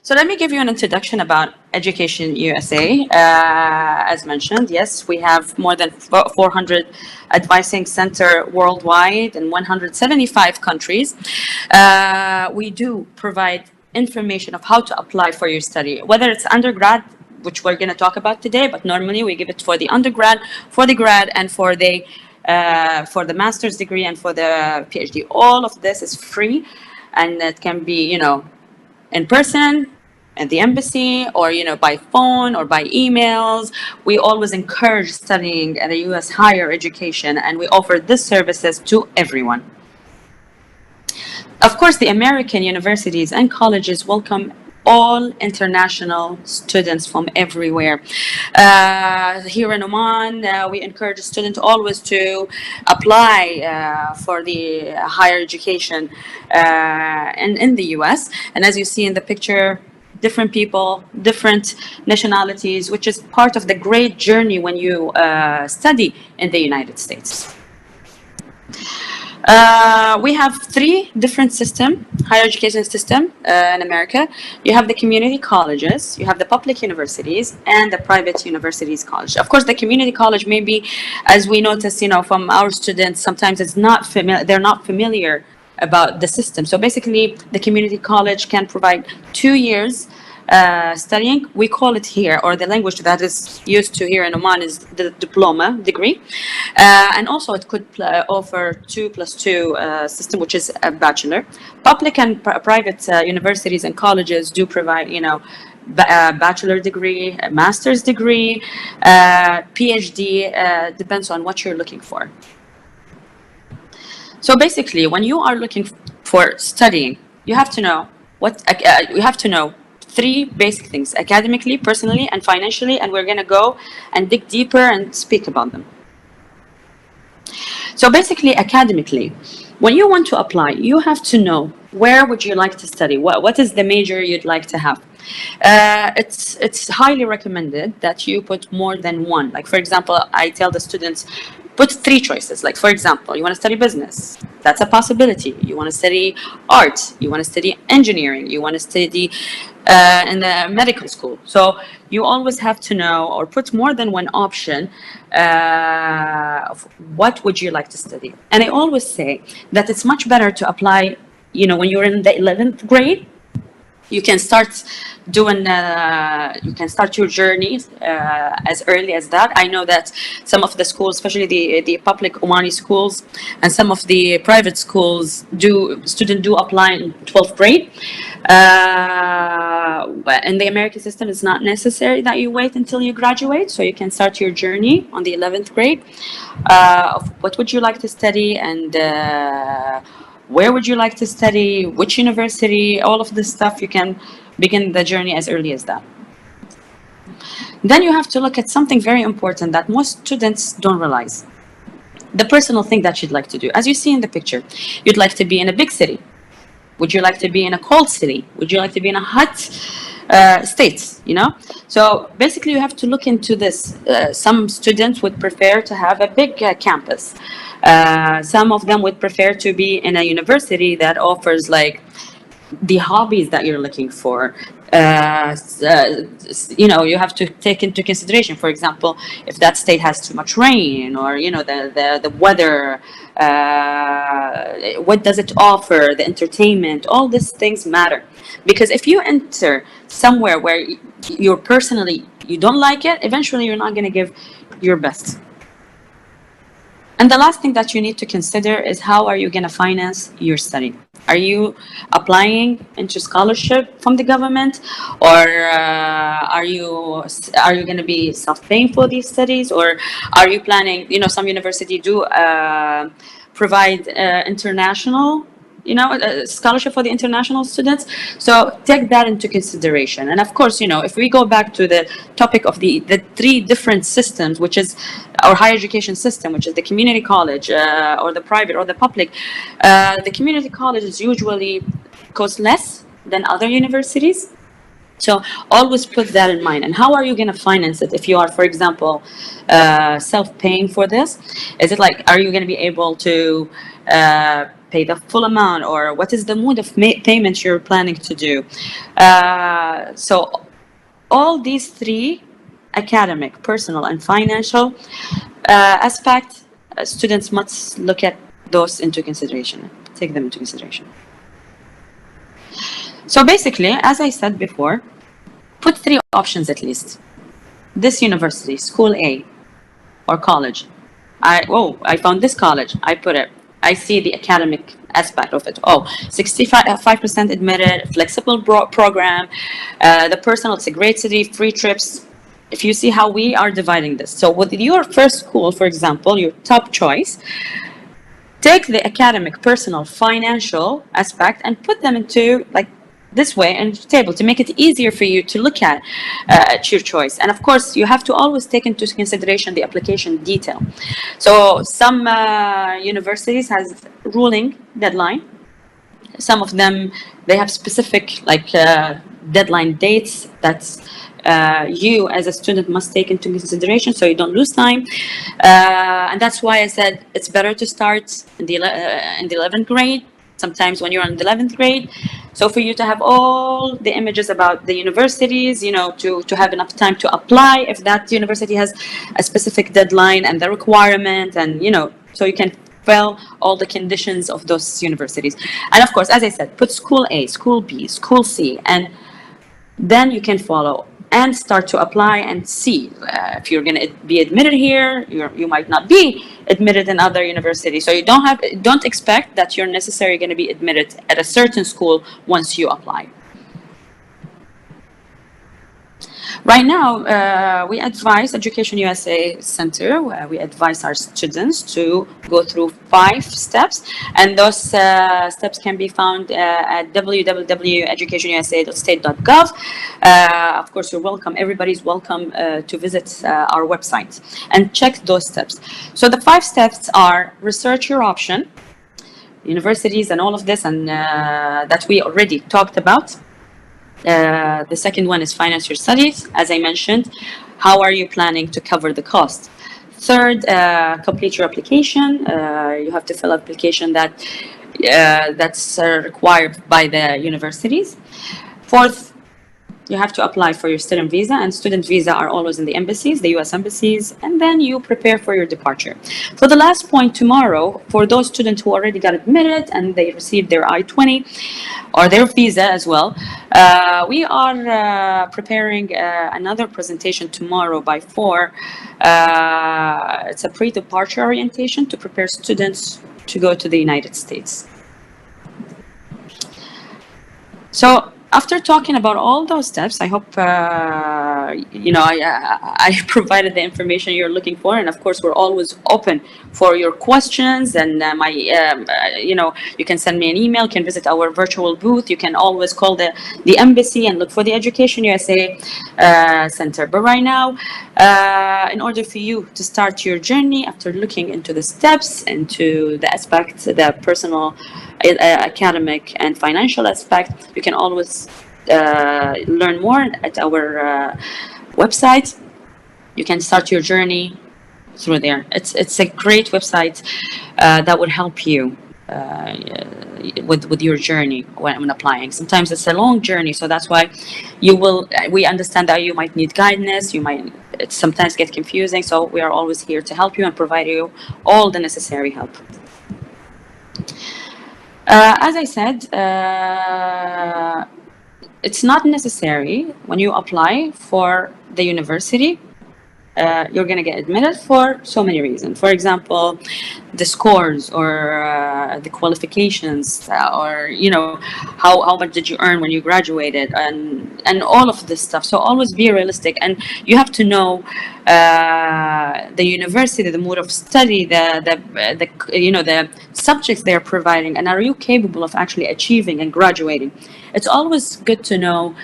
So let me give you an introduction about Education USA. As mentioned, yes, we have more than 400 advising center worldwide in 175 countries. We do provide information of how to apply for your study, whether it's undergrad, which we're going to talk about today, but normally we give it for the undergrad, for the grad, and for the master's degree and for the PhD. All of this is free, and it can be, in person at the embassy, or by phone or by emails. We always encourage studying at a U.S. higher education, and we offer these services to everyone. Of course, the American universities and colleges welcome all international students from everywhere. Here in Oman, we encourage students always to apply for the higher education in the US. And as you see in the picture, different people, different nationalities, which is part of the great journey when you study in the United States. We have three different higher education system in America. You have the community colleges, you have the public universities, and the private universities college. Of course, the community college maybe, as we notice, from our students, sometimes they're not familiar about the system. So basically, the community college can provide 2 years studying. We call it here, or the language that is used to here in Oman is the diploma degree. And also it could offer 2+2 system, which is a bachelor. Public and private universities and colleges do provide, a bachelor degree, a master's degree, PhD, depends on what you're looking for. So basically, when you are looking for studying, you have to know 3 basic things: academically, personally, and financially, and we're going to go and dig deeper and speak about them. So basically, academically, when you want to apply, you have to know where would you like to study, what is the major you'd like to have. It's highly recommended that you put more than one. Like, for example, I tell the students, put 3 choices. Like, for example, you want to study business. That's a possibility. You want to study art. You want to study engineering. You want to study in the medical school. So you always have to know, or put more than one option of what would you like to study. And I always say that it's much better to apply, when you're in the 11th grade. You can start your journey as early as that. I know that some of the schools, especially the public Omani schools, and some of the private schools students do apply in 12th grade. In the American system, it's not necessary that you wait until you graduate, so you can start your journey on the 11th grade of what would you like to study, and where would you like to study, which university, all of this stuff. You can begin the journey as early as that. Then you have to look at something very important that most students don't realize: the personal thing that you'd like to do. As you see in the picture, you'd like to be in a big city. Would you like to be in a cold city? Would you like to be in a hot state? So basically, you have to look into this. Some students would prefer to have a big campus. Some of them would prefer to be in a university that offers like the hobbies that you're looking for. You have to take into consideration, for example, if that state has too much rain, or the weather, what does it offer, the entertainment. All these things matter, because if you enter somewhere where you don't like it, eventually you're not going to give your best. And the last thing that you need to consider is, how are you going to finance your study? Are you applying into scholarship from the government, or are you going to be self-paying for these studies, or are you planning? Some universities do provide international scholarship for the international students. So take that into consideration. And of course, if we go back to the topic of the 3 different systems, which is our higher education system, which is the community college, or the private or the public, the community colleges usually cost less than other universities. So always put that in mind. And how are you going to finance it? If you are, for example, self-paying for this, is it like, are you going to be able to pay the full amount, or what is the mode of payment you're planning to do. So all these three, academic, personal, and financial aspects, students must look at those into consideration, take them into consideration. So basically, as I said before, put three options at least. This university, school A, or college. I found this college. I put it. I see the academic aspect of it. 65% admitted, flexible program. The personal, it's a great city, free trips. If you see how we are dividing this. So with your first school, for example, your top choice, take the academic, personal, financial aspect and put them into like this way and table to make it easier for you to look at your choice. And of course, you have to always take into consideration the application detail. So some universities has ruling deadline. Some of them, they have specific like deadline dates that's you as a student must take into consideration so you don't lose time. And that's why I said it's better to start in the 11th grade, sometimes when you're in the 11th grade. So for you to have all the images about the universities, to have enough time to apply if that university has a specific deadline and the requirement, and so you can fulfill all the conditions of those universities. And of course, as I said, put school A, school B, school C, and then you can follow and start to apply and see if you're going to be admitted here. You might not be admitted in other universities, so you don't expect that you're necessarily going to be admitted at a certain school once you apply. Right now, we advise Education USA Center. We advise our students to go through 5 steps, and those steps can be found at www.EducationUSA.state.gov. Of course, you're welcome. Everybody's welcome to visit our website and check those steps. So the 5 steps are: research your option, universities, and all of this, and that we already talked about. The second one is finance your studies, as I mentioned. How are you planning to cover the cost? Third, complete your application. You have to fill an application that's required by the universities. Fourth, you have to apply for your student visa, and student visa are always in the embassies, the US embassies, and then you prepare for your departure. For the last point tomorrow, for those students who already got admitted and they received their I-20 or their visa as well, we are preparing another presentation tomorrow by 4. It's a pre-departure orientation to prepare students to go to the United States. So after talking about all those steps, I hope I provided the information you're looking for, and of course we're always open for your questions. And you can send me an email, you can visit our virtual booth, you can always call the embassy and look for the Education USA Center. But right now, in order for you to start your journey after looking into the steps, into the aspects, the personal, academic, and financial aspect, you can always learn more at our website. You can start your journey through there. It's a great website that would help you with your journey when applying. Sometimes it's a long journey, so that's why we understand that you might need guidance, it sometimes get confusing, so we are always here to help you and provide you all the necessary help. As I said, it's not necessary when you apply for the university. You're going to get admitted for so many reasons. For example, the scores or the qualifications, or how much did you earn when you graduated, and all of this stuff. So always be realistic, and you have to know the university, the mode of study, the subjects they're providing, and are you capable of actually achieving and graduating. It's always good to know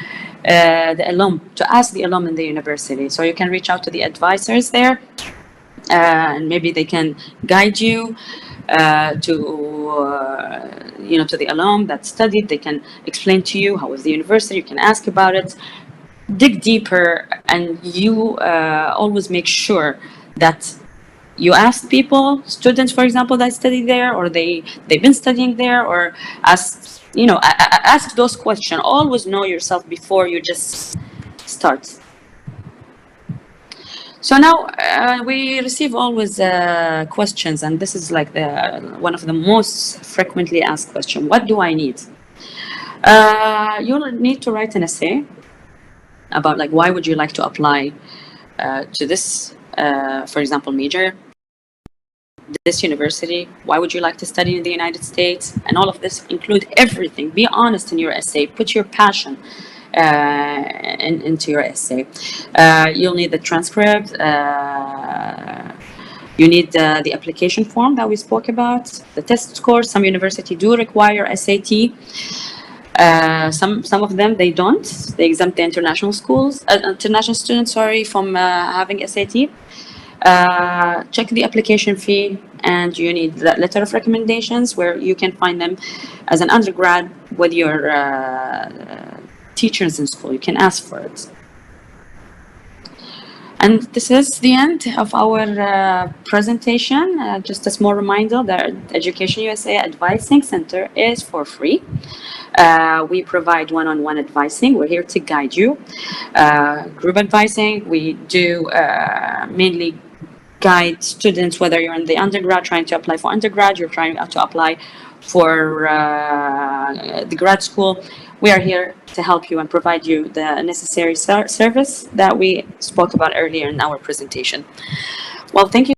the alum, to ask the alum in the university. So you can reach out to the advisors there, and maybe they can guide you to the alum that studied. They can explain to you how was the university. You can ask about it, dig deeper, and you always make sure that You asked people, students, for example, that study there, or they've been studying there, or ask, ask those questions. Always know yourself before you just start. So now we receive always questions, and this is like one of the most frequently asked questions. What do I need? You'll need to write an essay about like why would you like to apply to this, for example, major, this university. Why would you like to study in the United States? And all of this include everything. Be honest in your essay. Put your passion into your essay. You'll need the transcript. You need the application form that we spoke about, the test score. Some universities do require SAT. Some of them they don't. They exempt the international students, sorry, from having SAT. Check the application fee, and you need the letter of recommendations where you can find them as an undergrad with your teachers in school. You can ask for it. And this is the end of our presentation. Just a small reminder that Education USA Advising Center is for free. We provide one-on-one advising. We're here to guide you. Group advising, we do mainly guide students, whether you're in the undergrad trying to apply for undergrad, you're trying to apply for the grad school. We are here to help you and provide you the necessary service that we spoke about earlier in our presentation. Well, thank you.